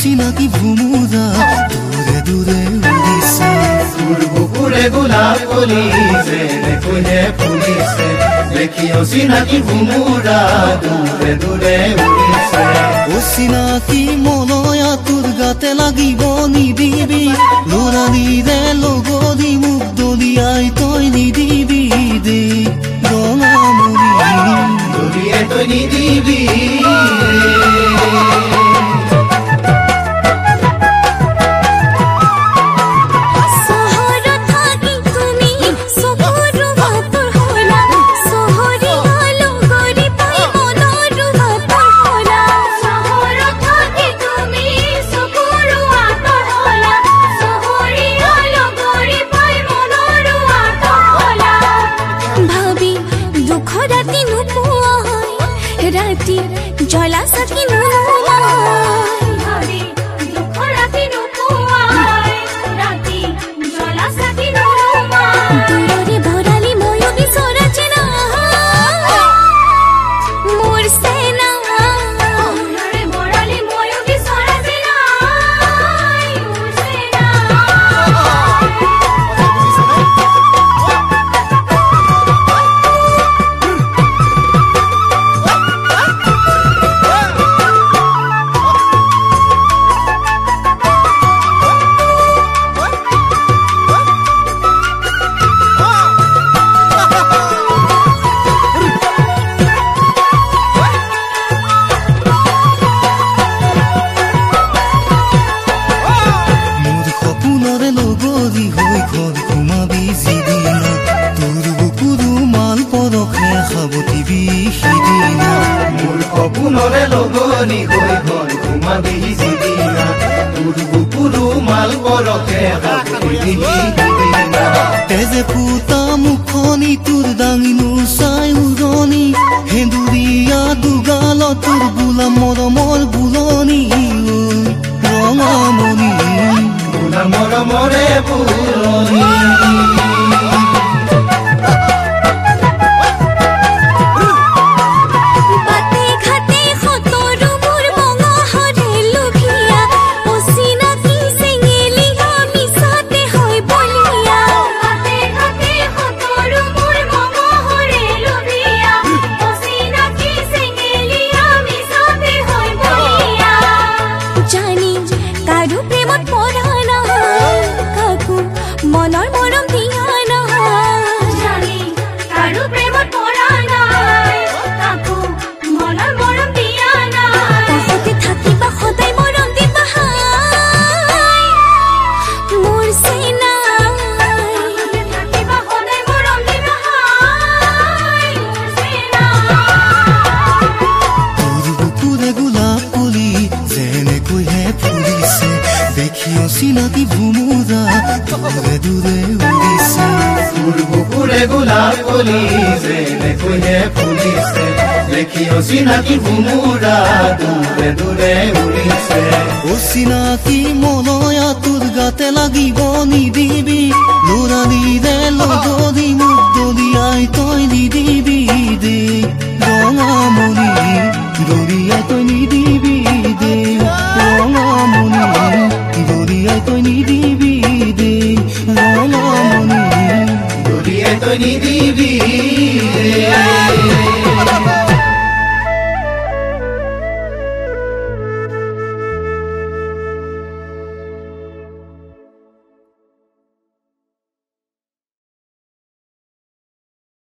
অচিনাকি ভুমুৰা দূৰে দূৰে উৰিছে তোৰ বুকুৰে গোলাপ কলি যেনেকৈহে ফুলিছে দেখি অচিনাকি ভুমুৰা দূৰে দূৰে উৰিছে অচিনাকি মনয়া তোৰ গাতে লাগিব নিদিবি ল'ৰালিৰে লগৰী মোক দলিয়াই তই নিদিবি দে ৰঙামণি দলিয়াই তই নিদিবি জলা সাকি ভাবি দুঃখ রাতি নুপুয়াই রাতি জলা সাকি দূরে ভরালি ময়ূর বিচরাছে না মোর সেনা দূরে ভরালি ময়ূর বিচরাছে না মোর সেনা সপোনৰে লগনি হৈ ঘৰ ঘুমাবি যিদিনা তোৰ বুকুৰো মাল পৰকে তেজে ফুটা মুখনি তোৰ দাঙিনো চাই উৰণি সেন্দুৰীয়া দুগাল তোৰ বোলা মৰমৰ বুলনি ৰঙামণি বোলা মৰমৰে বুলনি মনৰ মৰম দিয়া না জানি কাৰো প্ৰেমত পৰা নাই কাকো মনৰ মৰম দিয়া না কাষতে থাকিবা সদায় মৰম দিবা মোৰ সেনা কাষতে থাকিবা সদায় মৰম দিবা মোৰ সেনা তোৰ বুকুৰে গোলাপ কলি যেনেকৈহে ফুলিছে দেখি অচিনাকি ভুমুৰা দূৰে দূৰে উৰিছে তোৰ বুকুৰে গোলাপ কলি যেনেকৈহে ফুলিছে দেখি অচিনাকি ভুমুৰা দূৰে দূৰে উৰিছে অচিনাকি মনয়া তোৰ গাতে লাগিব নিদিবি ল'ৰালিৰে লগৰী মোক দলিয়াই তই নিদিবি দে ৰঙামণি দলিয়াই তই নিদিবি দে ৰঙামণি দলিয়াই তই নিদিবি দে ৰঙামণি দলিয়াই তই নিদিবি